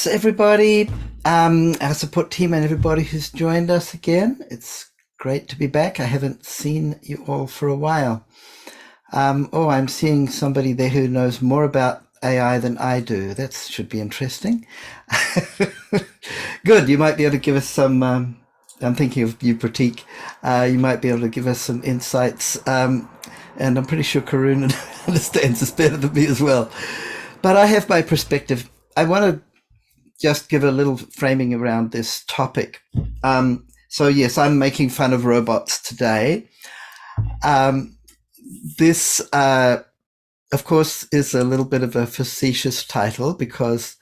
Thanks, everybody, our support team and everybody who's joined us again. It's great to be back. I haven't seen you all for a while. I'm seeing somebody there who knows more about AI than I do. That should be interesting. Good. You might be able to give us some, I'm thinking of you, Pratik. You might be able to give us some insights. And I'm pretty sure Karun understands this better than me as well. But I have my perspective. I want to just give a little framing around this topic. So yes, I'm making fun of robots today. This, of course, is a little bit of a facetious title because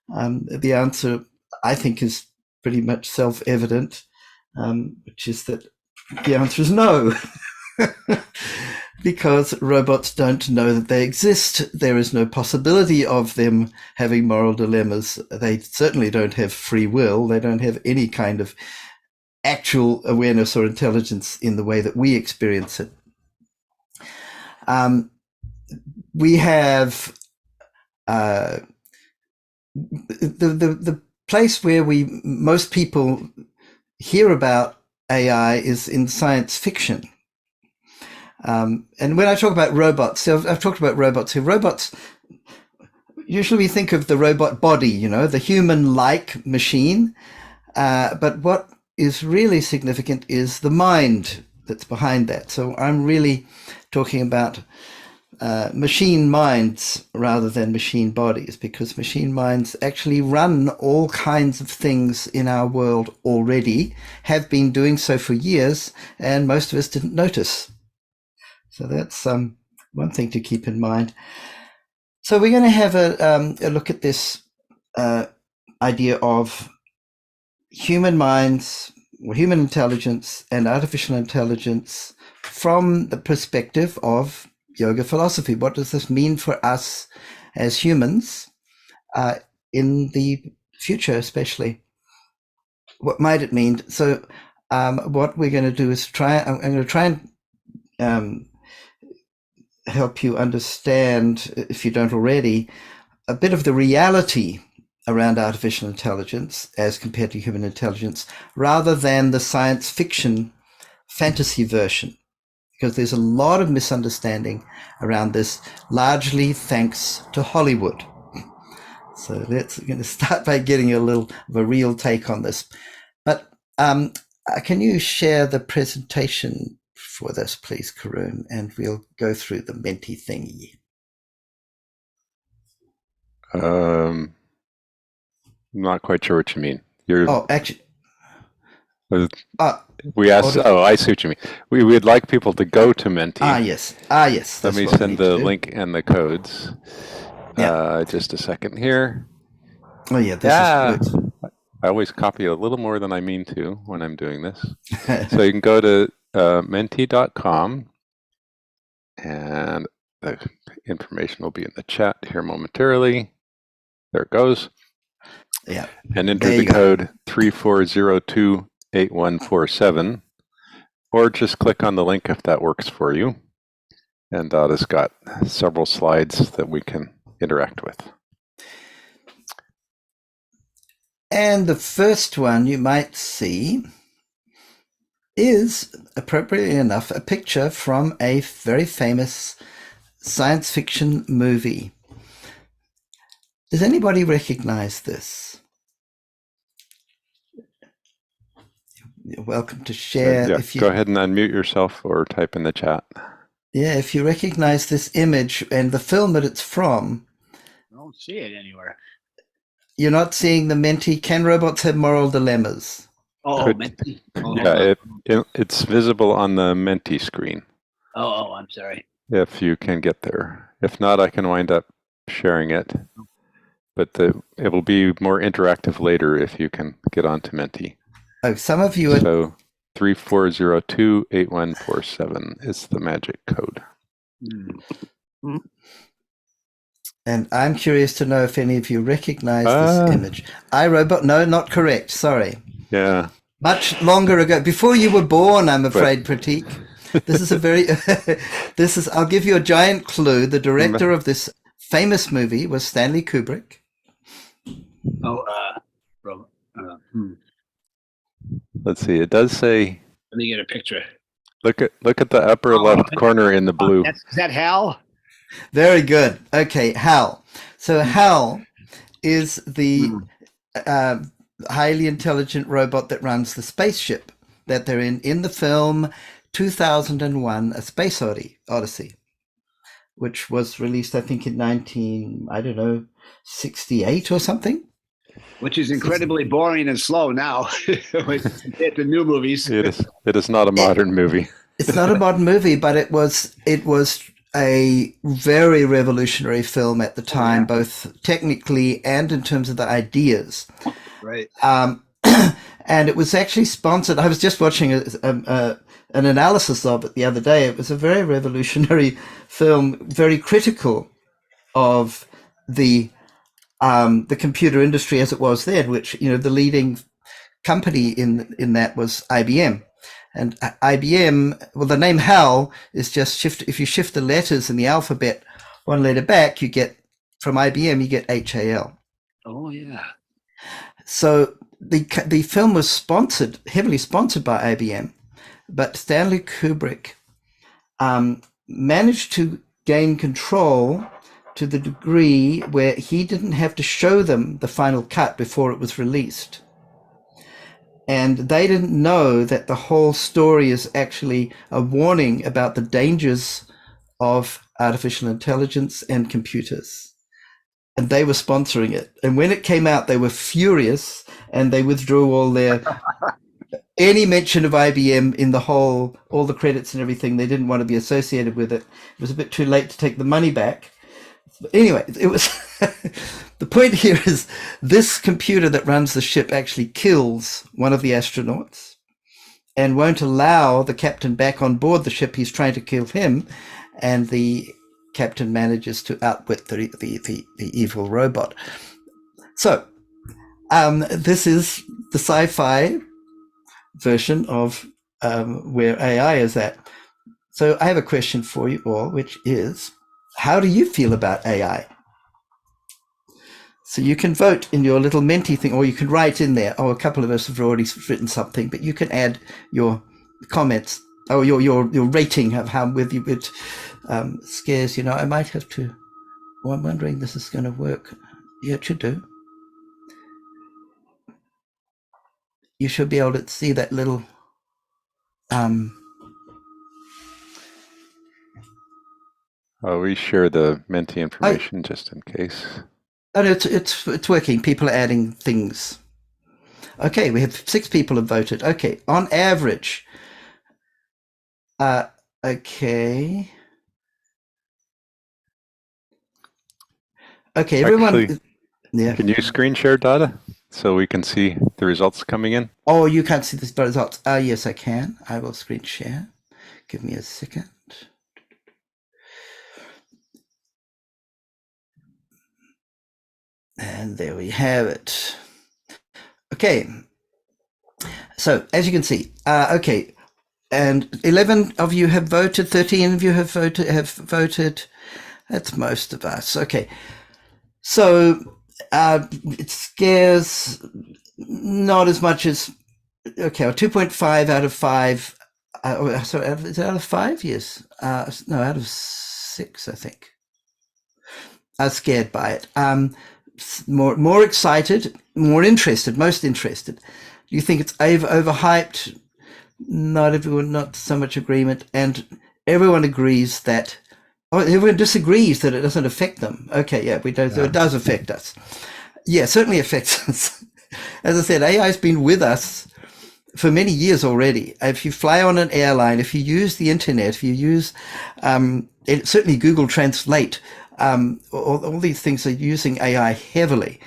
the answer, I think, is pretty much self-evident, which is that the answer is no. Because robots don't know that they exist. There is no possibility of them having moral dilemmas. They certainly don't have free will. They don't have any kind of actual awareness or intelligence in the way that we experience it. We have the place where most people hear about AI is in science fiction. And when I talk about robots, so I've talked about robots here. Robots, usually we think of the robot body, the human-like machine. But what is really significant is the mind that's behind that. So I'm really talking about machine minds rather than machine bodies, because machine minds actually run all kinds of things in our world already, have been doing so for years, and most of us didn't notice. So that's one thing to keep in mind. So we're going to have a look at this idea of human minds, or human intelligence and artificial intelligence from the perspective of yoga philosophy. What does this mean for us as humans in the future, especially? What might it mean? So what we're going to do is I'm going to try and help you understand, if you don't already, a bit of the reality around artificial intelligence as compared to human intelligence, rather than the science fiction fantasy version, because there's a lot of misunderstanding around this, largely thanks to Hollywood. So we're going to start by getting a little of a real take on this. But can you share the presentation for this, please, Karun, and we'll go through the Menti thingy. I'm not quite sure what you mean. Actually, we asked. I see what you mean. We would like people to go to Menti. Yes. Let me send the link and the codes. Yeah. Just a second here. Oh yeah, this is. I always copy a little more than I mean to when I'm doing this. So you can go to menti.com, and the information will be in the chat here momentarily. There it goes. Yeah. And enter the code 34028147, or just click on the link if that works for you. And it's got several slides that we can interact with. And the first one you might see is, appropriately enough, a picture from a very famous science fiction movie. Does anybody recognize this? You're welcome to share. Go ahead and unmute yourself or type in the chat. Yeah, if you recognize this image and the film that it's from. I don't see it anywhere. You're not seeing the Menti. Can robots have moral dilemmas? Menti. It's visible on the Menti screen. I'm sorry. If you can get there. If not, I can wind up sharing it. But it will be more interactive later if you can get onto Menti. Oh, some of you are... So 34028147 is the magic code. Mm-hmm. And I'm curious to know if any of you recognize this image. iRobot, no, not correct. Sorry. Yeah. Much longer ago, before you were born, I'm afraid, Pratik. This is a very, I'll give you a giant clue. The director of this famous movie was Stanley Kubrick. Oh, from, Let's see. It does say. let me get a picture. Look at the upper left corner in the blue. Is that Hal? Very good. Okay, Hal. So Hal is the highly intelligent robot that runs the spaceship that they're in the film 2001: A Space Odyssey, which was released, I think, in 68 or something. Which is incredibly boring and slow now compared to new movies. It is not a modern movie. It's not a modern movie, but it was a very revolutionary film at the time, both technically and in terms of the ideas. Right. And it was actually sponsored. I was just watching an analysis of it the other day. It was a very revolutionary film, very critical of the computer industry as it was then, which, the leading company in that was IBM. And IBM, well, the name HAL is just if you shift the letters in the alphabet one letter back, you get, from IBM, you get HAL. Oh, yeah. So the film was heavily sponsored by IBM, but Stanley Kubrick managed to gain control to the degree where he didn't have to show them the final cut before it was released. And they didn't know that the whole story is actually a warning about the dangers of artificial intelligence and computers. And they were sponsoring it. And when it came out, they were furious, and they withdrew all their any mention of IBM in all the credits and everything. They didn't want to be associated with it. It was a bit too late to take the money back. But anyway, it was the point here is this computer that runs the ship actually kills one of the astronauts and won't allow the captain back on board the ship. He's trying to kill him, and the captain manages to outwit the evil robot. So this is the sci-fi version of where AI is at. So I have a question for you all, which is, how do you feel about AI? So you can vote in your little Menti thing, or you can write in there. Oh, a couple of us have already written something, but you can add your comments or your rating of how whether it scares. I might have to. Well, I'm wondering this is going to work. Yeah, it should do. You should be able to see that little. We share the Menti information just in case. Oh, no, it's working. People are adding things. Okay, we have 6 people have voted. Okay, on average. Okay. Okay, everyone. Actually, yeah. Can you screen share data so we can see the results coming in? Oh, you can't see the results. Yes, I can. I will screen share. Give me a second. And there we have it. Okay. So as you can see, okay, and 11 of you have voted. 13 of you have voted. That's most of us. Okay. So it scares not as much as, okay, 2.5 out of 5. Sorry, is it out of 5? Yes. No, out of 6, I think. I was scared by it. More excited, more interested, most interested. Do you think it's overhyped? Not so much agreement. And everyone agrees that, everyone disagrees that it doesn't affect them. Okay, yeah, so it does affect us. Yeah, certainly affects us. As I said, AI has been with us for many years already. If you fly on an airline, if you use the internet, if you use certainly Google Translate, all these things are using AI heavily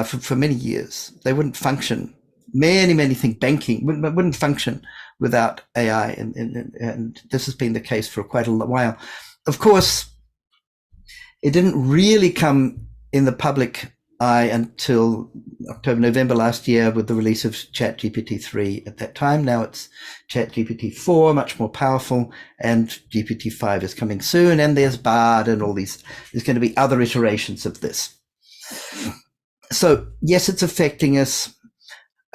for many years. They wouldn't function. Many things, banking wouldn't function without AI, and this has been the case for quite a while. Of course, it didn't really come in the public eye until October, November last year with the release of ChatGPT 3 at that time. Now it's ChatGPT 4, much more powerful, and GPT 5 is coming soon, and there's Bard and all these. There's going to be other iterations of this. So yes, it's affecting us.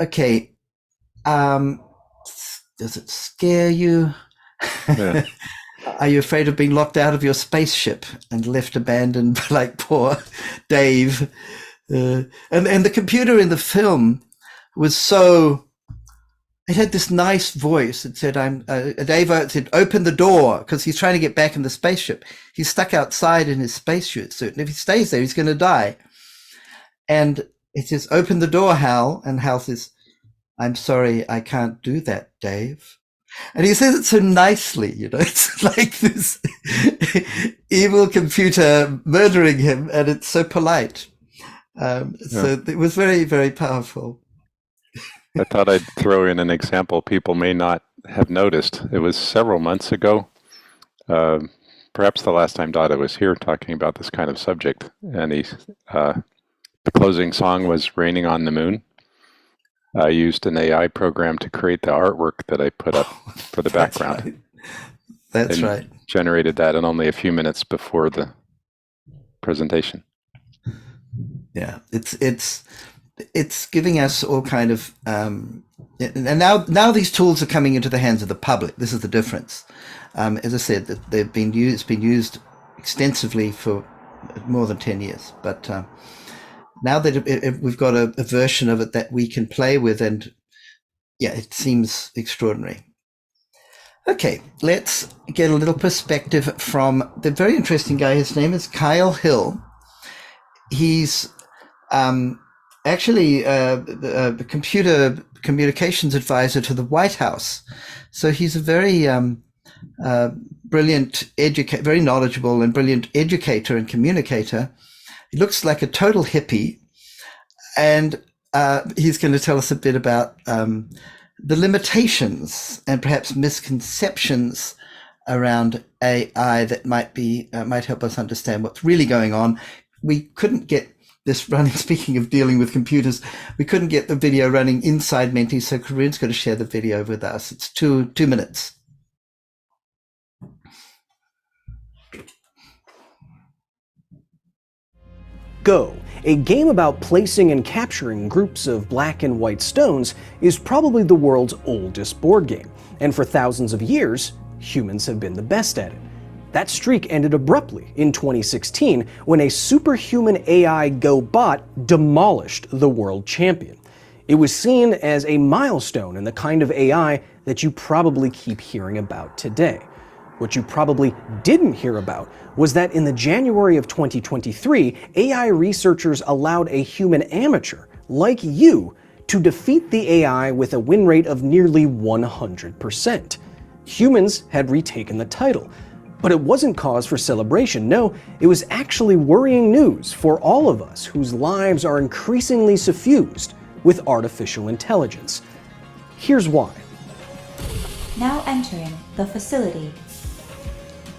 Okay. Does it scare you? Yeah. Are you afraid of being locked out of your spaceship and left abandoned like poor Dave? And the computer in the film was so, it had this nice voice. It said, Dave said, open the door, because he's trying to get back in the spaceship. He's stuck outside in his spacesuit, and if he stays there, he's going to die. And it says, open the door, Hal. And Hal says, I'm sorry, I can't do that, Dave. And he says it so nicely, it's like this evil computer murdering him, and it's so polite. So it was very, very powerful. I thought I'd throw in an example people may not have noticed. It was several months ago, perhaps the last time Dada was here talking about this kind of subject, and the closing song was Raining on the Moon. I used an AI program to create the artwork that I put up for the background. That's right. Generated that in only a few minutes before the presentation. Yeah, it's giving us all kind of, and now these tools are coming into the hands of the public. This is the difference. As I said, it's been used extensively for more than 10 years, but now that we've got a version of it that we can play with, and yeah, it seems extraordinary. Okay, let's get a little perspective from the very interesting guy. His name is Kyle Hill. He's actually the computer communications advisor to the White House. So he's a very brilliant very knowledgeable and brilliant educator and communicator. He looks like a total hippie, and he's going to tell us a bit about the limitations and perhaps misconceptions around AI that might help us understand what's really going on. We couldn't get this running, speaking of dealing with computers, we couldn't get the video running inside Menti, so Karun's going to share the video with us. It's 2 minutes. Go, a game about placing and capturing groups of black and white stones, is probably the world's oldest board game, and for thousands of years, humans have been the best at it. That streak ended abruptly in 2016 when a superhuman AI Go bot demolished the world champion. It was seen as a milestone in the kind of AI that you probably keep hearing about today. What you probably didn't hear about was that in the January of 2023, AI researchers allowed a human amateur, like you, to defeat the AI with a win rate of nearly 100%. Humans had retaken the title. But it wasn't cause for celebration. No, it was actually worrying news for all of us whose lives are increasingly suffused with artificial intelligence. Here's why. Now entering the facility.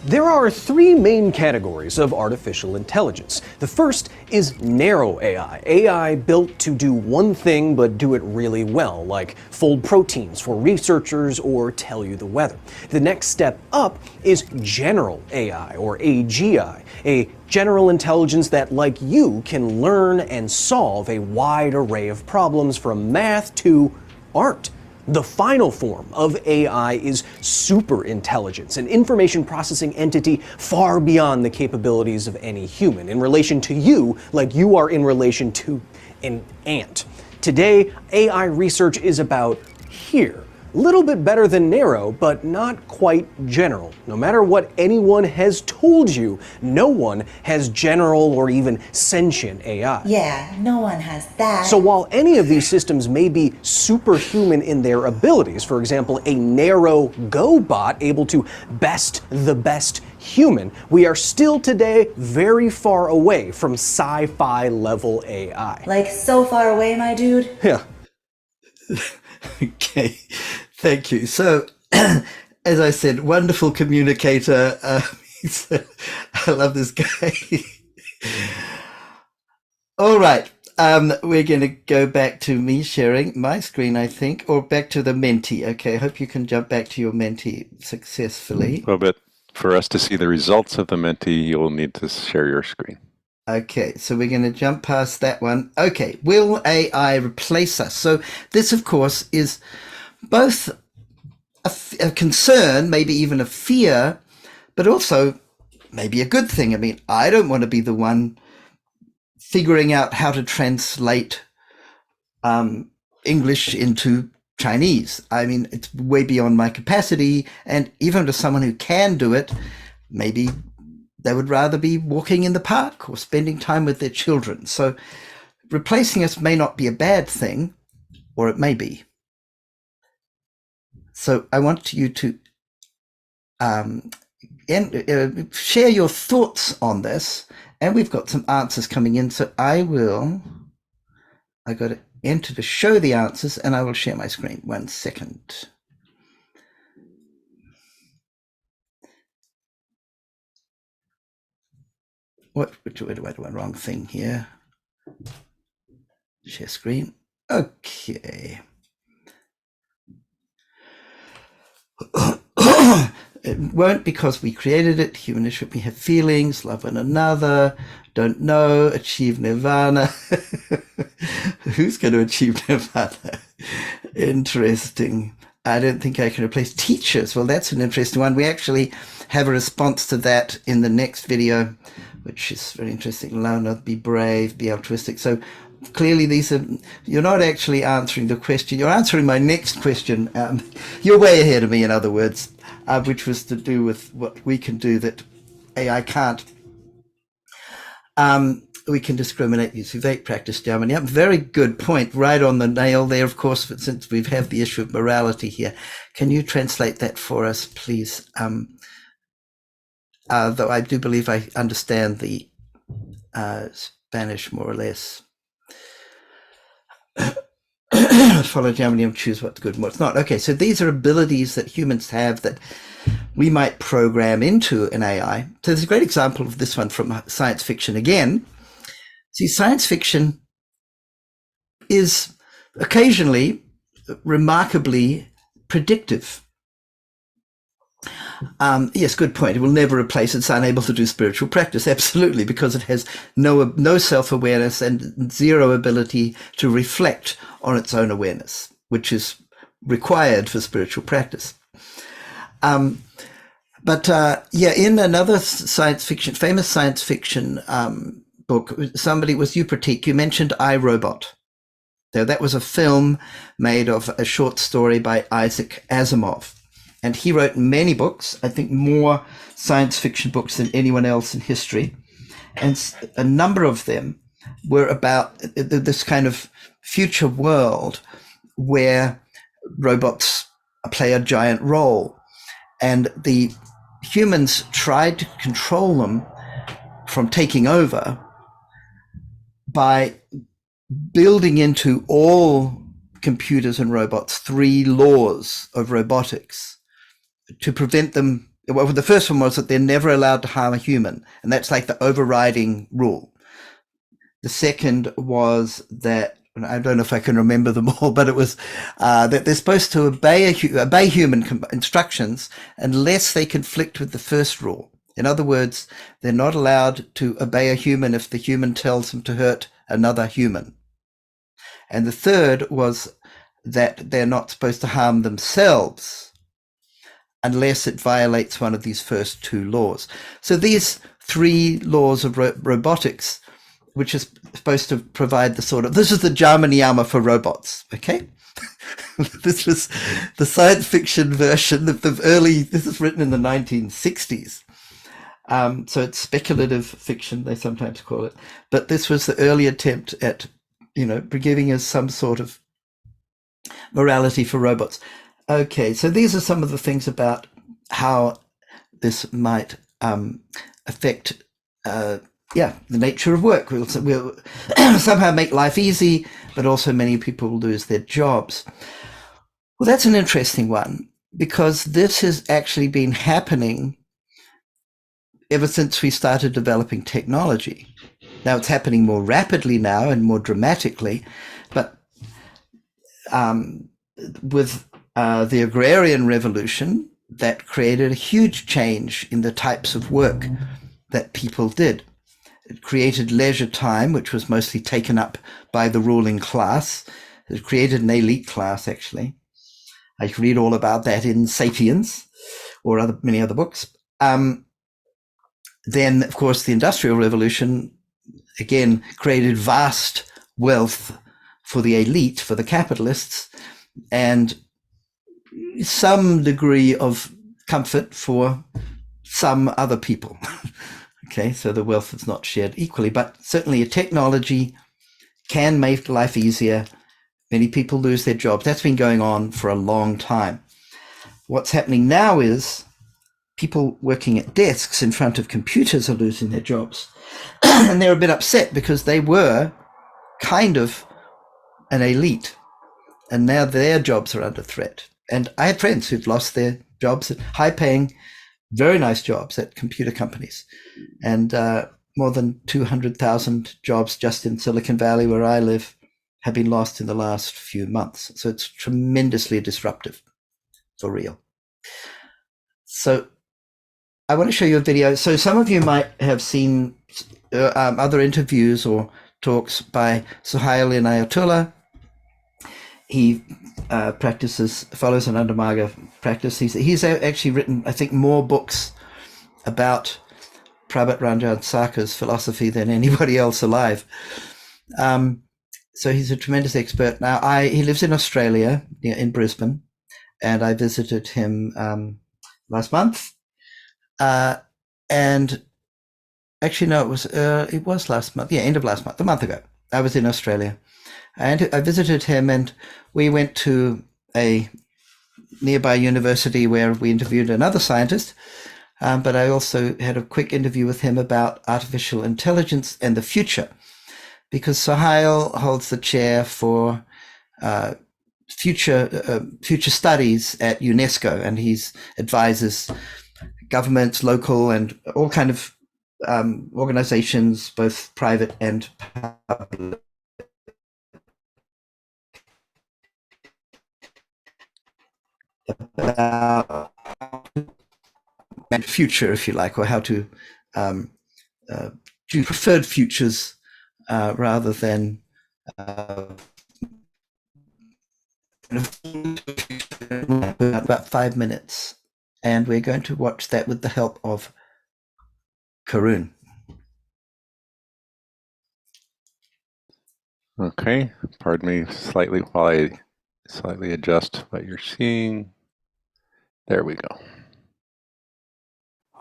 There are 3 main categories of artificial intelligence. The first is narrow AI, AI built to do one thing but do it really well, like fold proteins for researchers or tell you the weather. The next step up is general AI, or AGI, a general intelligence that, like you, can learn and solve a wide array of problems from math to art. The final form of AI is superintelligence, an information processing entity far beyond the capabilities of any human, in relation to you like you are in relation to an ant. Today, AI research is about here. A little bit better than narrow, but not quite general. No matter what anyone has told you, no one has general or even sentient AI. Yeah, no one has that. So while any of these systems may be superhuman in their abilities, for example, a narrow Go bot able to best the best human, we are still today very far away from sci-fi level AI. Like so far away, my dude? Yeah. Okay, thank you. So, as I said, wonderful communicator. I love this guy. All right, we're going to go back to me sharing my screen, I think, or back to the Menti. Okay, I hope you can jump back to your Menti successfully. Well, but for us to see the results of the Menti, you'll need to share your screen. Okay, so we're going to jump past that one. Okay, will AI replace us? So this, of course, is both a concern, maybe even a fear, but also maybe a good thing. I mean, I don't want to be the one figuring out how to translate English into Chinese. I mean, it's way beyond my capacity. And even to someone who can do it, maybe they would rather be walking in the park or spending time with their children. So replacing us may not be a bad thing, or it may be. So I want you to share your thoughts on this. And we've got some answers coming in. So I got to enter to show the answers, and I will share my screen. 1 second. Wait, wrong thing here. Share screen. Okay. It won't, because we created it. Human should we have feelings, love one another, don't know, achieve nirvana. Who's going to achieve nirvana? Interesting. I don't think I can replace teachers. Well, that's an interesting one. We actually have a response to that in the next video, which is very interesting. Learn, be brave, be altruistic. So clearly you're not actually answering the question. You're answering my next question. You're way ahead of me, in other words, which was to do with what we can do that AI can't. We can discriminate using vape practice, Germany. Yep, very good point. Right on the nail there, of course, since we have the issue of morality here. Can you translate that for us, please? Though I do believe I understand the Spanish more or less. Follow Germany and choose what's good and what's not. Okay, so these are abilities that humans have that we might program into an AI. So there's a great example of this one from science fiction again. See, science fiction is occasionally remarkably predictive. Yes, good point. It will never replace. It's unable to do spiritual practice. Absolutely, because it has no self-awareness and zero ability to reflect on its own awareness, which is required for spiritual practice. In another famous science fiction book, somebody was Upratik. You mentioned iRobot. So that was a film made of a short story by Isaac Asimov. And he wrote many books, I think more science fiction books than anyone else in history. And a number of them were about this kind of future world where robots play a giant role. And the humans tried to control them from taking over by building into all computers and robots 3 laws of robotics to prevent them. Well, the first one was that they're never allowed to harm a human, and that's like the overriding rule. The second was that, I don't know if I can remember them all, but it was that they're supposed to obey human instructions unless they conflict with the first rule. In other words, they're not allowed to obey a human if the human tells them to hurt another human. And the third was that they're not supposed to harm themselves unless it violates one of these first 2 laws. So these 3 laws of robotics, which is supposed to provide this is the Jamaniyama for robots, okay? This was the science fiction version of this is written in the 1960s. So it's speculative fiction, they sometimes call it. But this was the early attempt at, giving us some sort of morality for robots. Okay, so these are some of the things about how this might affect the nature of work. We'll somehow make life easy, but also many people will lose their jobs. Well, that's an interesting one, because this has actually been happening ever since we started developing technology. Now it's happening more rapidly now and more dramatically, but with the agrarian revolution, that created a huge change in the types of work that people did. It created leisure time, which was mostly taken up by the ruling class. It created an elite class, actually. I can read all about that in *Sapiens* or many other books. Then, of course, the Industrial Revolution, again, created vast wealth for the elite, for the capitalists, and some degree of comfort for some other people. Okay, so the wealth is not shared equally, but certainly a technology can make life easier. Many people lose their jobs. That's been going on for a long time. What's happening now is people working at desks in front of computers are losing their jobs. And they're a bit upset because they were kind of an elite, and now their jobs are under threat. And I had friends who've lost their jobs at high-paying, very nice jobs at computer companies, and more than 200,000 jobs just in Silicon Valley, where I live, have been lost in the last few months. So it's tremendously disruptive, for real. So I want to show you a video. So some of you might have seen other interviews or talks by Sohail in Ayatollah. He follows an anandamarga practice. He's actually written, I think, more books about Prabhat Ranjan Sarkar's philosophy than anybody else alive. So he's a tremendous expert. Now, he lives in Australia, in Brisbane, and I visited him last month. And actually, no, it was last month. Yeah, end of last month, a month ago. I was in Australia. And I visited him, and we went to a nearby university where we interviewed another scientist. But I also had a quick interview with him about artificial intelligence and the future, because Sohail holds the chair for future studies at UNESCO, and he's advises governments, local, and all kind of organizations, both private and public, about future, if you like, or how to do preferred futures rather than about 5 minutes. And we're going to watch that with the help of Karun. Okay, pardon me slightly while I slightly adjust what you're seeing. There we go.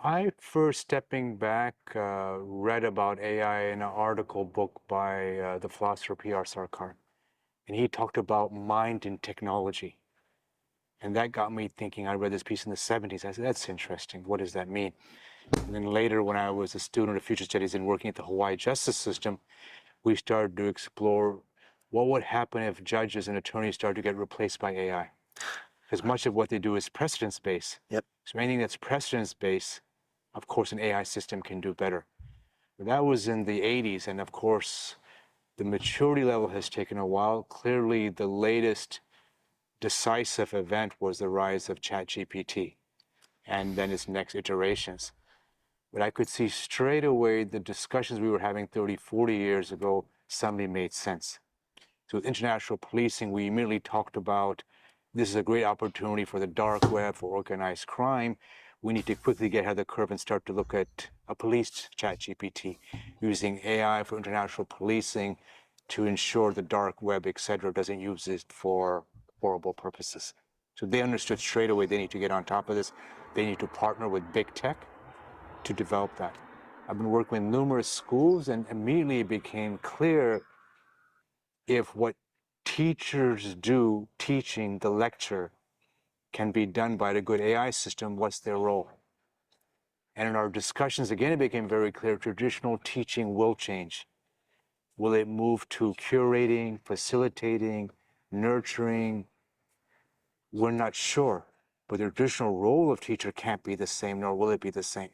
I first, stepping back, read about AI in an article book by the philosopher P.R. Sarkar. And he talked about mind and technology. And that got me thinking. I read this piece in the 70s. I said, that's interesting. What does that mean? And then later, when I was a student of future studies and working at the Hawaii justice system, we started to explore what would happen if judges and attorneys started to get replaced by AI. Because much of what they do is precedence-based. Yep. So anything that's precedence-based, of course, an AI system can do better. But that was in the 80s, and of course, the maturity level has taken a while. Clearly, the latest decisive event was the rise of ChatGPT and then its next iterations. But I could see straight away the discussions we were having 30, 40 years ago suddenly made sense. So with international policing, we immediately talked about this is a great opportunity for the dark web, for organized crime. We need to quickly get ahead of the curve and start to look at a policed ChatGPT, using AI for international policing to ensure the dark web, et cetera, doesn't use it for horrible purposes. So they understood straight away they need to get on top of this. They need to partner with big tech to develop that. I've been working with numerous schools, and immediately it became clear if what teachers do teaching the lecture can be done by the good AI system, what's their role? And in our discussions, again, it became very clear traditional teaching will change. Will it move to curating, facilitating, nurturing? We're not sure. But the traditional role of teacher can't be the same, nor will it be the same.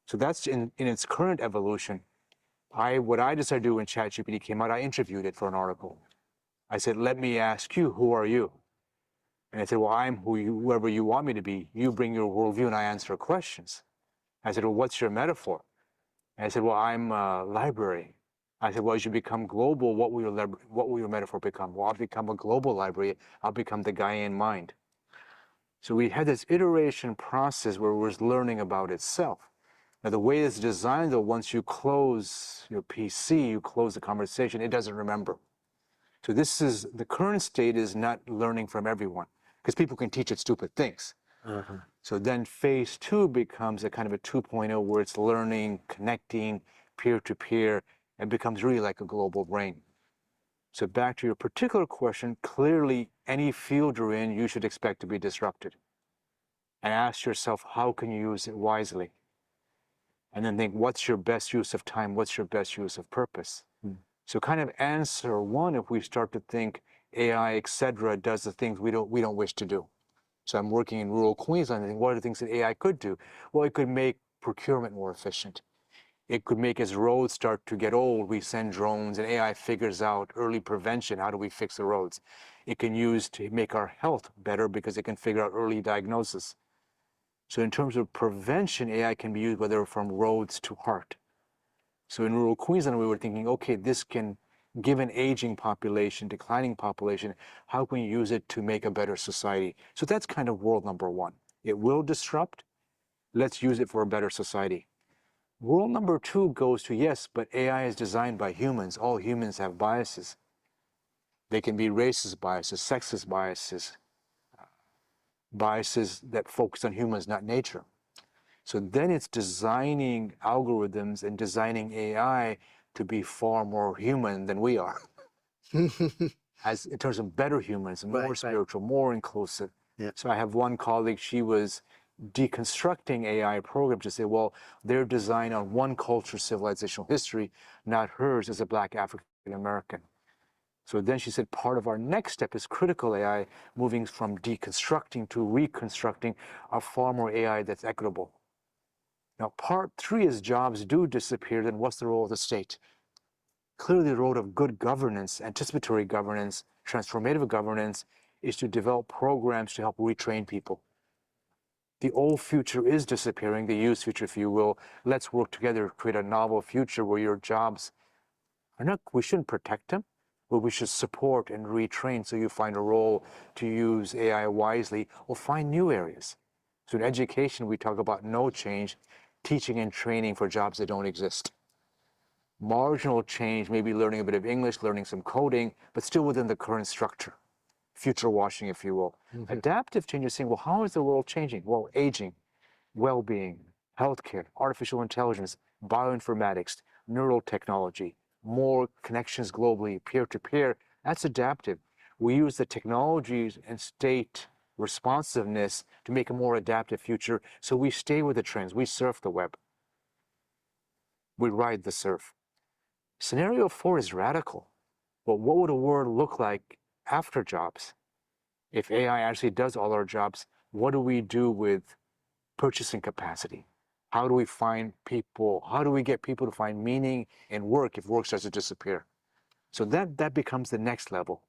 So that's in its current evolution. What I decided to do when ChatGPT came out, I interviewed it for an article. I said, let me ask you, who are you? And I said, well, I'm whoever you want me to be. You bring your worldview and I answer questions. I said, well, what's your metaphor? And I said, well, I'm a library. I said, well, you should become global. What will your metaphor become? Well, I'll become a global library. I'll become the Gaian mind. So we had this iteration process where we're learning about itself. Now, the way it's designed, though, once you close your PC, you close the conversation, it doesn't remember. So the current state is not learning from everyone, because people can teach it stupid things. So then phase 2 becomes a kind of a 2.0 where it's learning, connecting, peer-to-peer, and becomes really like a global brain. So back to your particular question, clearly any field you're in, you should expect to be disrupted. And ask yourself, how can you use it wisely? And then think, what's your best use of time? What's your best use of purpose? So kind of answer one, if we start to think AI, etc., does the things we don't wish to do. So I'm working in rural Queensland and think, what are the things that AI could do? Well, it could make procurement more efficient. It could make, as roads start to get old, we send drones and AI figures out early prevention. How do we fix the roads? It can use to make our health better because it can figure out early diagnosis. So in terms of prevention, AI can be used whether from roads to heart. So in rural Queensland, we were thinking, okay, this can give an aging population, declining population, how can we use it to make a better society? So that's kind of world number one. It will disrupt. Let's use it for a better society. World number two goes to, yes, but AI is designed by humans. All humans have biases. They can be racist biases, sexist biases, biases that focus on humans, not nature. So then it's designing algorithms and designing AI to be far more human than we are. As in terms of better humans, more spiritual, more inclusive. Yeah. So I have one colleague, she was deconstructing AI programs to say, well, they're designed on one culture, civilizational history, not hers as a Black African American. So then she said, part of our next step is critical AI, moving from deconstructing to reconstructing a far more AI that's equitable. Now, part 3 is jobs do disappear, then what's the role of the state? Clearly, the role of good governance, anticipatory governance, transformative governance, is to develop programs to help retrain people. The old future is disappearing, the used future, if you will. Let's work together to create a novel future where your jobs are not, we shouldn't protect them, but we should support and retrain so you find a role to use AI wisely or find new areas. So in education, we talk about no change, teaching and training for jobs that don't exist. Marginal change, maybe learning a bit of English, learning some coding, but still within the current structure. Future washing, if you will. Adaptive change is saying, well, how is the world changing? Well, aging, well-being, healthcare, artificial intelligence, bioinformatics, neural technology, more connections globally, peer-to-peer, that's adaptive. We use the technologies and state responsiveness to make a more adaptive future, so we stay with the trends. We surf the web. We ride the surf. Scenario 4 is radical. But what would a world look like after jobs? If AI actually does all our jobs, what do we do with purchasing capacity? How do we find people? How do we get people to find meaning in work if work starts to disappear? So that becomes the next level.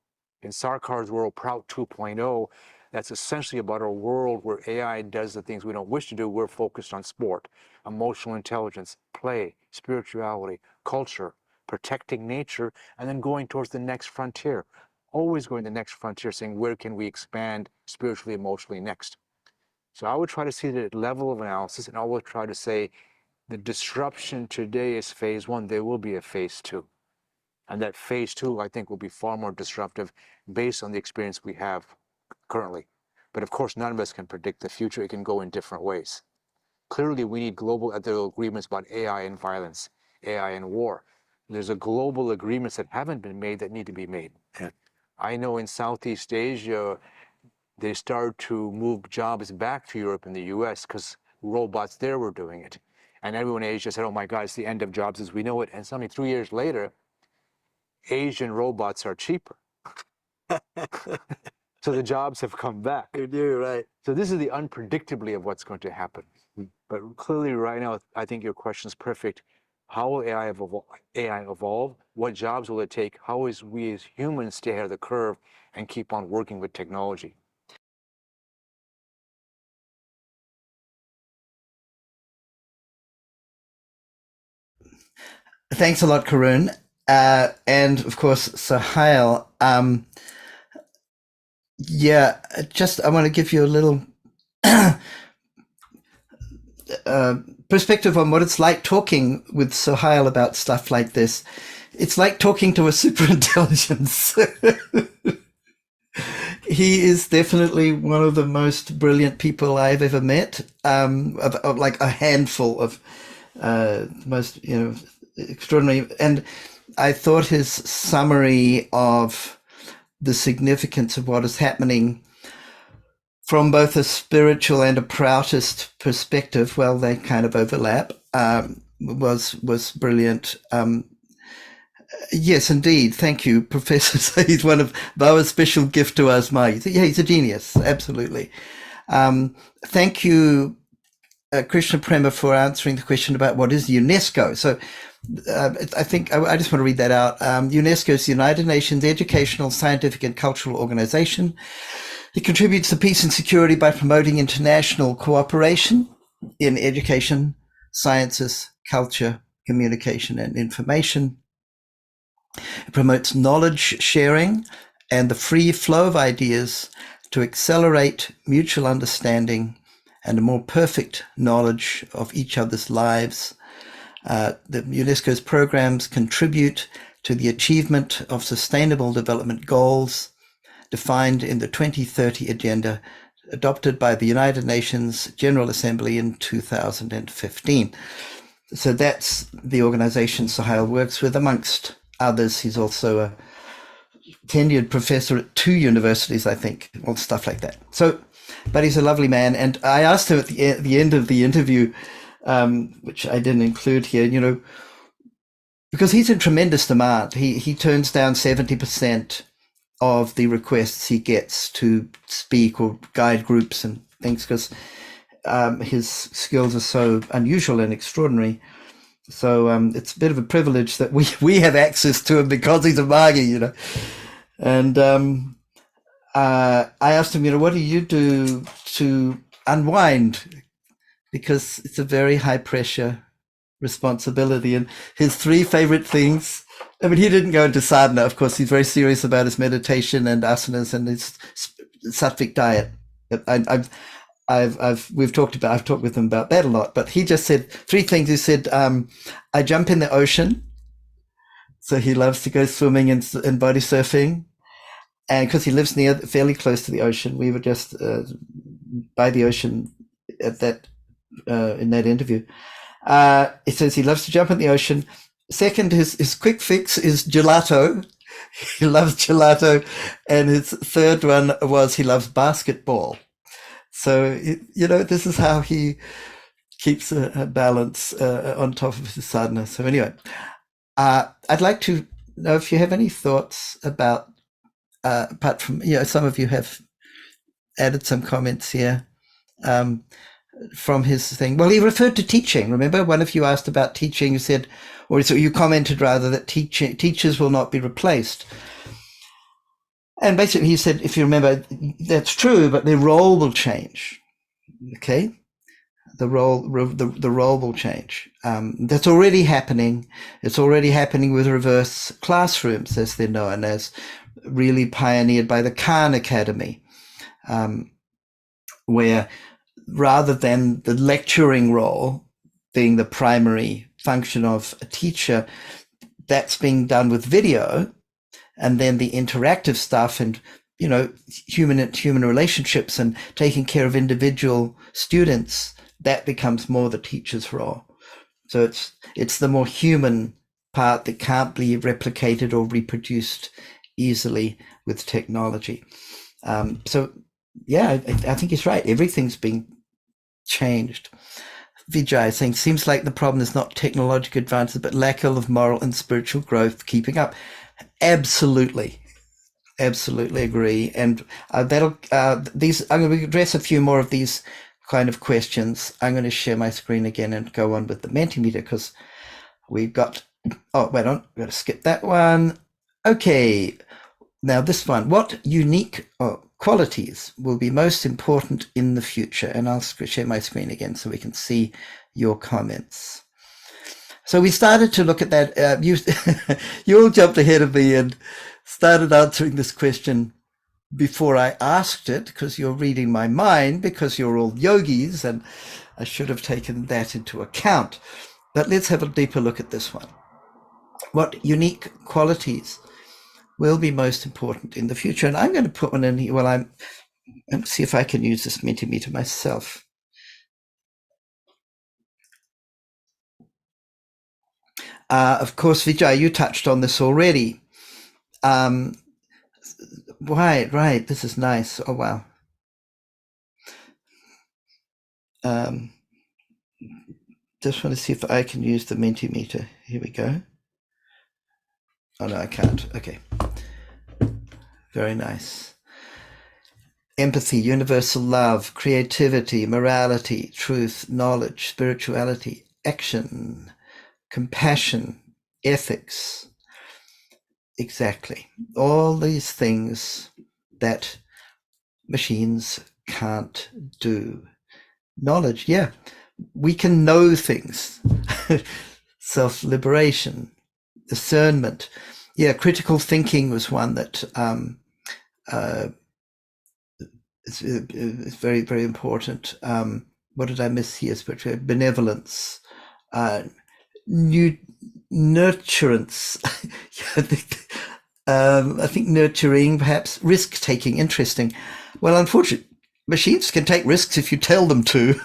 In Sarkar's world, Prout 2.0, that's essentially about a world where AI does the things we don't wish to do. We're focused on sport, emotional intelligence, play, spirituality, culture, protecting nature, and then going towards the next frontier. Always going to the next frontier, saying, where can we expand spiritually, emotionally next? So I would try to see that level of analysis, and I would try to say the disruption today is phase 1. There will be a phase 2. And that phase 2, I think, will be far more disruptive based on the experience we have currently. But of course, none of us can predict the future. It can go in different ways. Clearly, we need global ethical agreements about AI and violence, AI and war. There's a global agreements that haven't been made that need to be made. Yeah. I know in Southeast Asia, they started to move jobs back to Europe and the US because robots there were doing it. And everyone in Asia said, oh my God, it's the end of jobs as we know it. And suddenly 3 years later, Asian robots are cheaper. So the jobs have come back. You do, right. So this is the unpredictably of what's going to happen. But clearly right now, I think your question is perfect. How will AI evolve? What jobs will it take? How is we as humans stay ahead of the curve and keep on working with technology? Thanks a lot, Karun. And of course, Sohail. Yeah, I want to give you a little perspective on what it's like talking with Sohail about stuff like this. It's like talking to a superintelligence. He is definitely one of the most brilliant people I've ever met. Of like a handful of most, extraordinary. And I thought his summary of the significance of what is happening from both a spiritual and a Proutist perspective, well, they kind of overlap, was brilliant. Yes, indeed. Thank you, Professor. So he's one of Baba's special gift to us, Mike. Yeah, he's a genius. Absolutely. Thank you, Krishna Prema, for answering the question about what is UNESCO. So I think I just want to read that out. UNESCO is the United Nations Educational, Scientific and Cultural Organization. It contributes to peace and security by promoting international cooperation in education, sciences, culture, communication and information. It promotes knowledge sharing and the free flow of ideas to accelerate mutual understanding and a more perfect knowledge of each other's lives. The UNESCO's programs contribute to the achievement of sustainable development goals defined in the 2030 Agenda adopted by the United Nations General Assembly in 2015. So that's the organization Sohail works with, amongst others. He's also a tenured professor at 2 universities, I think, all stuff like that. So, but he's a lovely man. And I asked him at the end of the interview, which I didn't include here, because he's in tremendous demand. He turns down 70% of the requests he gets to speak or guide groups and things, because his skills are so unusual and extraordinary. So it's a bit of a privilege that we have access to him because he's a Māori, And I asked him, what do you do to unwind? Because it's a very high pressure responsibility. And his 3 favorite things, I mean, he didn't go into sadhana. Of course, he's very serious about his meditation and asanas and his sattvic diet. I've talked with him about that a lot, but he just said 3 things. He said, I jump in the ocean. So he loves to go swimming and body surfing. And because he lives fairly close to the ocean, we were just by the ocean at that, in that interview. It says he loves to jump in the ocean. Second, his quick fix is gelato. He loves gelato. And his third one was he loves basketball. So, this is how he keeps a balance on top of his sadhana. So anyway, I'd like to know if you have any thoughts about, apart from, some of you have added some comments here from his thing. Well, he referred to teaching. Remember, one of you asked about teaching. You said, or so you commented rather, that teachers will not be replaced. And basically, he said, if you remember, that's true, but their role will change. Okay, the role will change. That's already happening. It's already happening with reverse classrooms, as they're known, as really pioneered by the Khan Academy, where rather than the lecturing role being the primary function of a teacher, that's being done with video. And then the interactive stuff and, human relationships and taking care of individual students, that becomes more the teacher's role. So it's the more human part that can't be replicated or reproduced easily with technology. So, yeah, I think he's right. Everything's being changed. Vijay saying, seems like the problem is not technological advances, but lack of moral and spiritual growth keeping up. Absolutely agree. And I'm going to address a few more of these kind of questions. I'm going to share my screen again and go on with the Mentimeter, because we've got, we've got to skip that one. Okay, now this one, what unique qualities will be most important in the future? And I'll share my screen again so we can see your comments. So we started to look at that. You all jumped ahead of me and started answering this question before I asked it, because you're reading my mind, because you're all yogis, and I should have taken that into account. But let's have a deeper look at this one. What unique qualities will be most important in the future? And I'm going to put one in here. Well, I'm see if I can use this Mentimeter myself. Of course, Vijay, you touched on this already. Right. This is nice. Oh, wow. Just want to see if I can use the Mentimeter. Here we go. Oh, no, I can't. Okay. Very nice. Empathy, universal love, creativity, morality, truth, knowledge, spirituality, action, compassion, ethics. Exactly. All these things that machines can't do. Knowledge, yeah. We can know things. Self-liberation, discernment. Yeah, critical thinking was one that is very, very important. What did I miss here? Spiritual benevolence, nurturance. I think nurturing, perhaps risk-taking, interesting. Well, unfortunately, machines can take risks if you tell them to,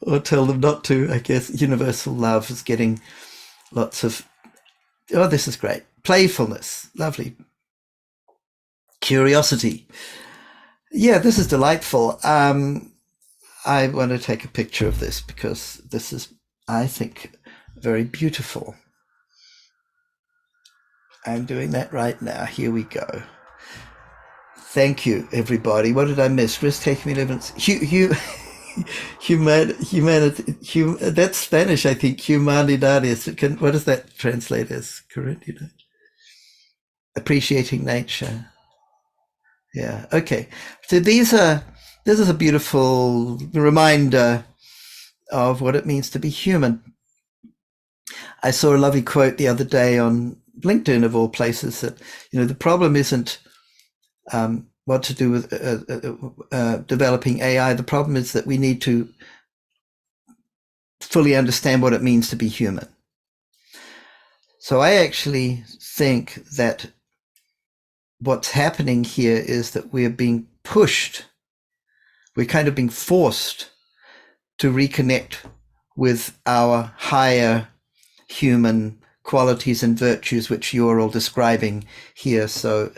or tell them not to. I guess universal love is getting lots of. Oh, this is great. Playfulness, lovely. Curiosity. Yeah, this is delightful. I want to take a picture of this because this is, I think, very beautiful. I'm doing that right now. Here we go. Thank you, everybody. What did I miss? Risk-taking benevolence. Humanity. That's Spanish, I think. Humanidades. What does that translate as? Correct? Appreciating nature. Yeah. Okay. So this is a beautiful reminder of what it means to be human. I saw a lovely quote the other day on LinkedIn, of all places, that the problem isn't what to do with developing AI. The problem is that we need to fully understand what it means to be human. So I actually think that what's happening here is that we're being pushed, we're kind of being forced to reconnect with our higher human qualities and virtues, which you're all describing here so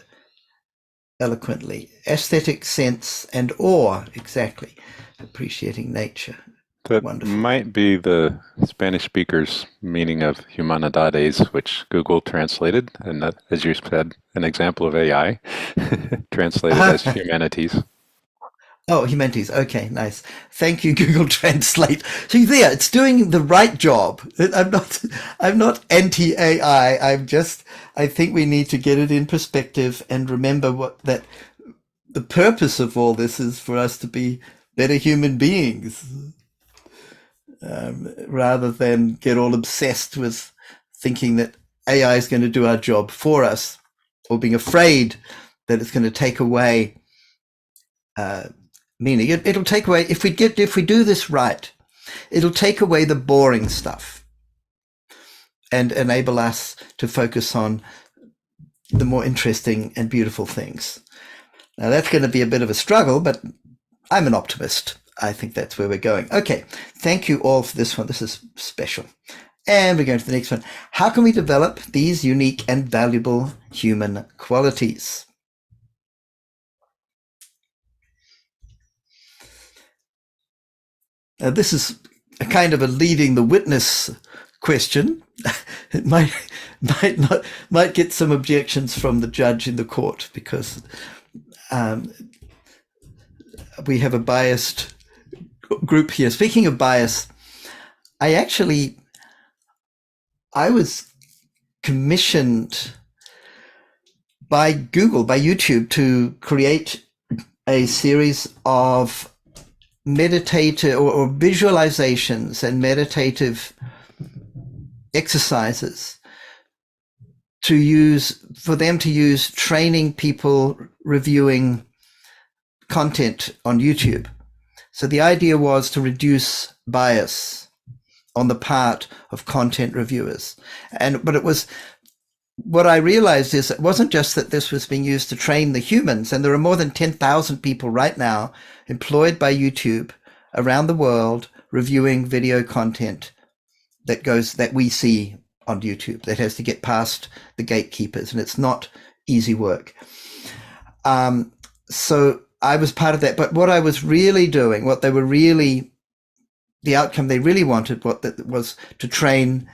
eloquently. Aesthetic, sense, and awe, exactly. Appreciating nature. That Wonderful. might be the Spanish speaker's meaning of humanidades, which Google translated, and that, as you said, an example of AI, translated as humanities. Oh, humanities. Okay, nice. Thank you, Google Translate. So there, it's doing the right job. I'm not anti-AI. I think we need to get it in perspective and remember that the purpose of all this is for us to be better human beings, rather than get all obsessed with thinking that AI is going to do our job for us, or being afraid that it's going to take away meaning. It'll take away, if we do this right, it'll take away the boring stuff and enable us to focus on the more interesting and beautiful things. Now that's going to be a bit of a struggle, but I'm an optimist. I think that's where we're going. Okay, thank you all for this one. This is special. And we're going to the next one. How can we develop these unique and valuable human qualities? Now, this is a kind of a leading the witness question. It might get some objections from the judge in the court, because we have a biased group here. Speaking of bias, I was commissioned by Google, by YouTube, to create a series of meditative or visualizations and meditative exercises for them to use training people reviewing content on YouTube. So the idea was to reduce bias on the part of content reviewers. But it was, what I realized is it wasn't just that this was being used to train the humans, and there are more than 10,000 people right now employed by YouTube around the world reviewing video content that we see on YouTube, that has to get past the gatekeepers, and it's not easy work. So I was part of that. But what I was really doing, the outcome they really wanted, was to train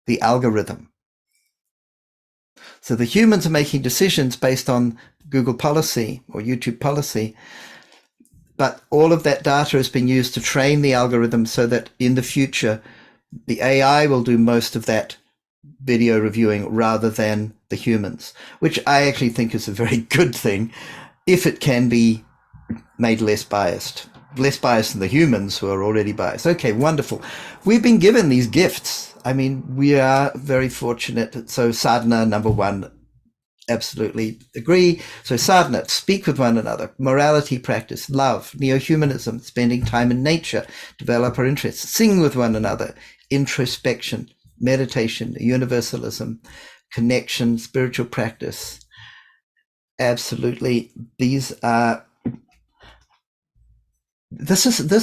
the algorithm. So the humans are making decisions based on Google policy or YouTube policy, but all of that data has been used to train the algorithm so that in the future, the AI will do most of that video reviewing rather than the humans, which I actually think is a very good thing if it can be made less biased than the humans who are already biased. Okay, wonderful. We've been given these gifts. I mean, we are very fortunate. So sadhana, number one, absolutely agree. So sadhana, speak with one another, morality practice, love, neo-humanism, spending time in nature, develop our interests, sing with one another, introspection, meditation, universalism, connection, spiritual practice. Absolutely. This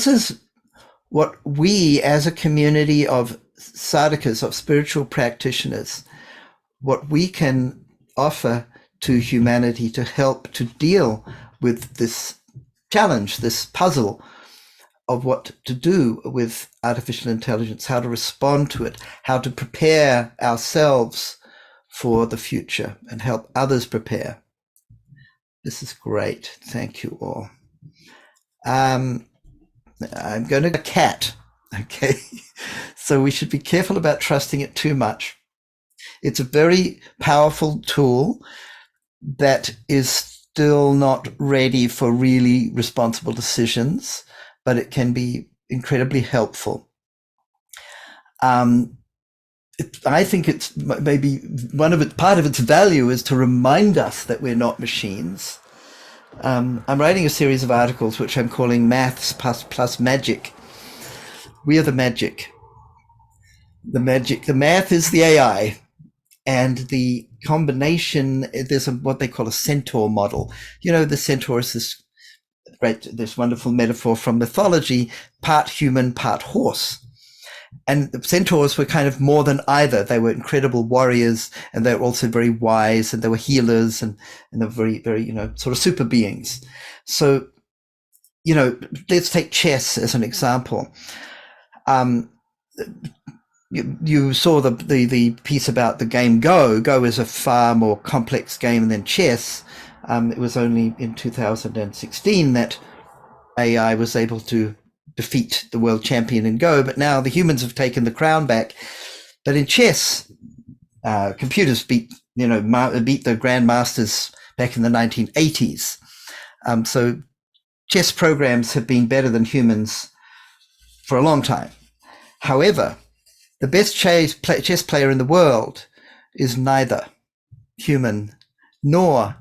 is what we as a community of sadhakas, of spiritual practitioners, what we can offer to humanity to help to deal with this challenge, this puzzle of what to do with artificial intelligence, how to respond to it, how to prepare ourselves for the future and help others prepare. This is great. Thank you all. I'm going to cat. Okay. So we should be careful about trusting it too much. It's a very powerful tool that is still not ready for really responsible decisions, but it can be incredibly helpful. I think it's maybe part of its value is to remind us that we're not machines. I'm writing a series of articles which I'm calling Maths plus Magic. We are the magic. The math is the AI, and the combination, there's what they call a centaur model. You know, the centaur is this wonderful metaphor from mythology, part human, part horse. And the centaurs were kind of more than either. They were incredible warriors, and they were also very wise, and they were healers, and they were very, very, sort of super beings. So, let's take chess as an example. You saw the piece about the game Go. Go is a far more complex game than chess. It was only in 2016 that AI was able to defeat the world champion in Go, but now the humans have taken the crown back. But in chess, computers beat the grandmasters back in the 1980s. So chess programs have been better than humans for a long time. However, the best chess player in the world is neither human nor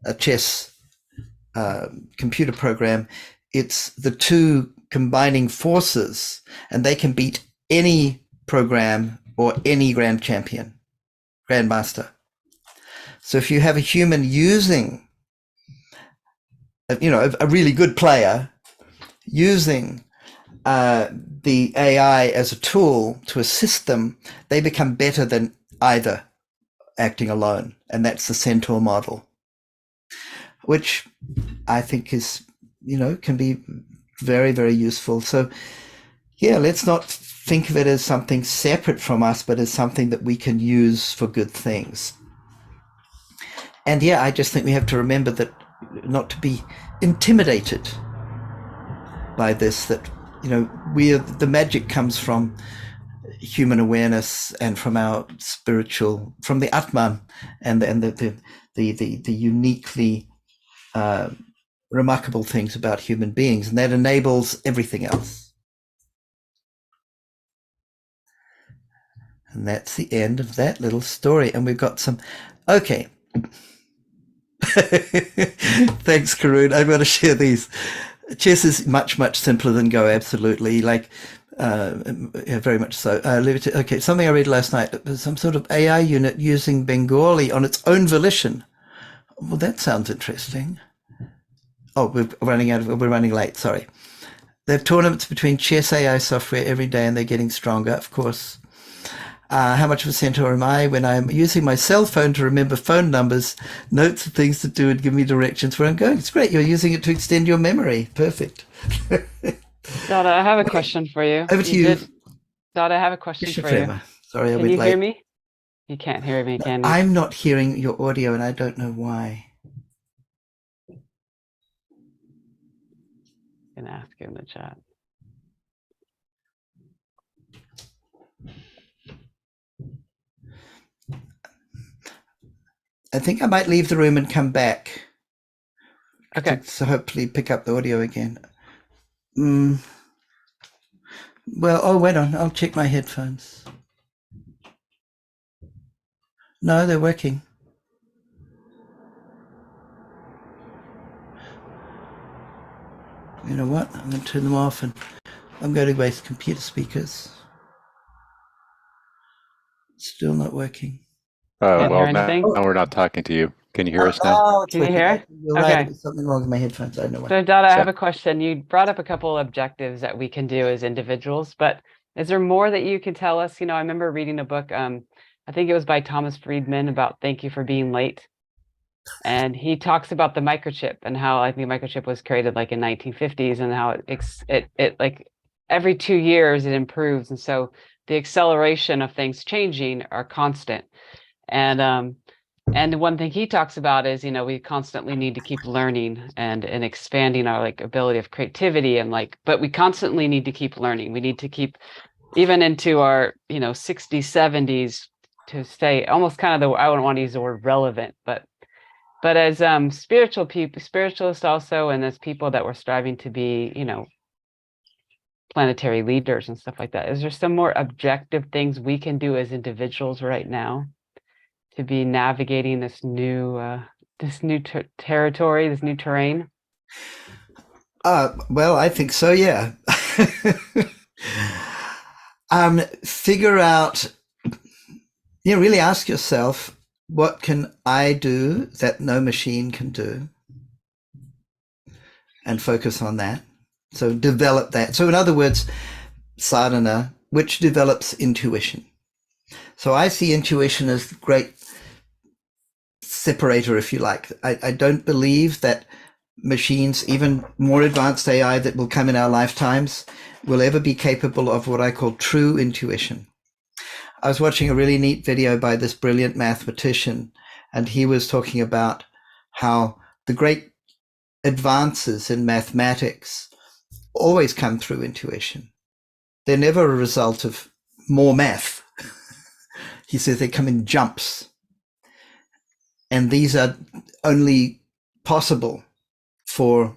a chess computer program. It's the two combining forces, and they can beat any program or any grandmaster. So if you have a human using, a really good player using the AI as a tool to assist them, they become better than either acting alone. And that's the centaur model, which I think is, can be very, very useful. So yeah, let's not think of it as something separate from us, but as something that we can use for good things. And yeah, I just think we have to remember that not to be intimidated by this, that, the magic comes from human awareness and from our spiritual, from the Atman and the uniquely remarkable things about human beings, and that enables everything else. And that's the end of that little story. And we've got some, okay. Thanks, Karun. I'm going to share these. Chess is much, much simpler than Go, absolutely. Like, yeah, very much so. Okay, something I read last night. Some sort of AI unit using Bengali on its own volition. Well, that sounds interesting. Oh, we're running late, sorry. They have tournaments between chess AI software every day, and they're getting stronger, of course. How much of a centaur am I when I'm using my cell phone to remember phone numbers, notes of things to do, and give me directions where I'm going? It's great. You're using it to extend your memory. Perfect. Dada, I have a question for you. Over to you. Dada, I have a question for you. Sorry, I Can went you late. hear me? You can't hear me, can you? I'm not hearing your audio, and I don't know why. I can ask you in the chat. I think I might leave the room and come back. Okay. So hopefully pick up the audio again. Well, oh, wait on. I'll check my headphones. No, they're working. You know what? I'm going to turn them off, and I'm going to waste computer speakers. Still not working. Well, now we're not talking to you. Can you hear us now? Oh, can you hear? You're right. There's something wrong with my headphones. I know why. So, Dada, I have a question. You brought up a couple of objectives that we can do as individuals, but is there more that you can tell us? You know, I remember reading a book, I think it was by Thomas Friedman, about Thank You for Being Late. And he talks about the microchip and how I think the microchip was created like in 1950s, and how it like every 2 years it improves. And so the acceleration of things changing are constant. And the one thing he talks about is, you know, we constantly need to keep learning and expanding our like ability of creativity, and like, but we constantly need to keep learning. We need to keep even into our, you know, 60s, 70s to stay almost kind of the, I wouldn't want to use the word relevant, but as spiritual people, spiritualists also, and as people that were striving to be, you know, planetary leaders and stuff like that, is there some more objective things we can do as individuals right now to be navigating this new territory, this new terrain? Well, I think so, yeah. Figure out, you know, really ask yourself, what can I do that no machine can do? And focus on that. So develop that. So in other words, sadhana, which develops intuition. So I see intuition as the great separator, if you like. I don't believe that machines, even more advanced AI that will come in our lifetimes, will ever be capable of what I call true intuition. I was watching a really neat video by this brilliant mathematician, and he was talking about how the great advances in mathematics always come through intuition. They're never a result of more math. He says they come in jumps. And these are only possible for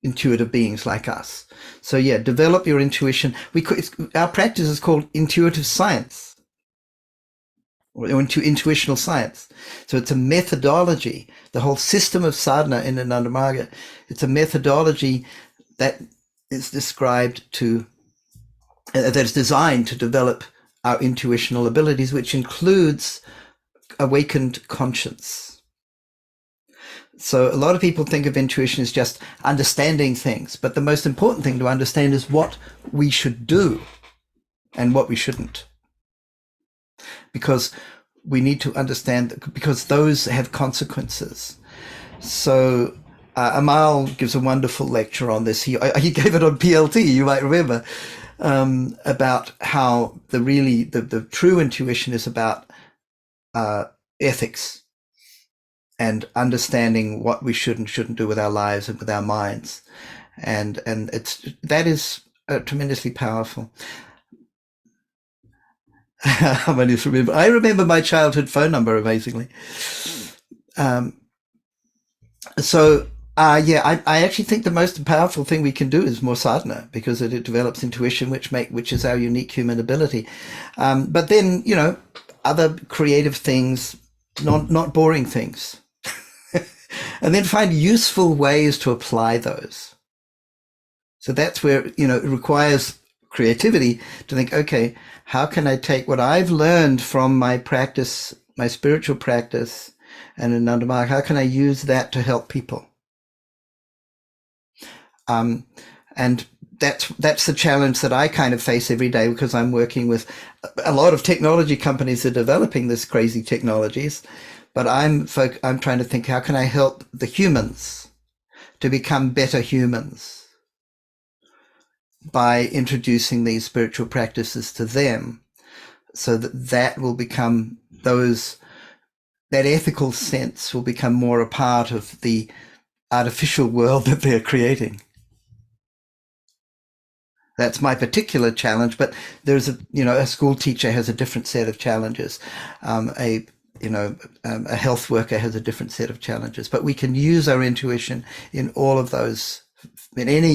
intuitive beings like us. So yeah, develop your intuition. Our practice is called intuitive science, or intuitional science. So it's a methodology. The whole system of sadhana in anandamarga, it's a methodology that is described to, that's designed to develop our intuitional abilities, which includes awakened conscience. So a lot of people think of intuition as just understanding things, but the most important thing to understand is what we should do and what we shouldn't. Because we need to understand, because those have consequences. So Amal gives a wonderful lecture on this. He gave it on PLT, you might remember, about how the true intuition is about ethics and understanding what we should and shouldn't do with our lives and with our minds. And that is tremendously powerful. I remember my childhood phone number, amazingly. So Yeah, I actually think the most powerful thing we can do is more sadhana, because it develops intuition, which is our unique human ability. But then, other creative things, not boring things, and then find useful ways to apply those. So that's where, it requires creativity to think, okay, how can I take what I've learned from my practice, my spiritual practice, and anandamarga, how can I use that to help people? And that's the challenge that I kind of face every day, because I'm working with a lot of technology companies that are developing this crazy technologies, but I'm trying to think, how can I help the humans to become better humans by introducing these spiritual practices to them, so that will become that ethical sense will become more a part of the artificial world that they're creating. That's my particular challenge, but there's a school teacher has a different set of challenges. A health worker has a different set of challenges, but we can use our intuition in all of those, in any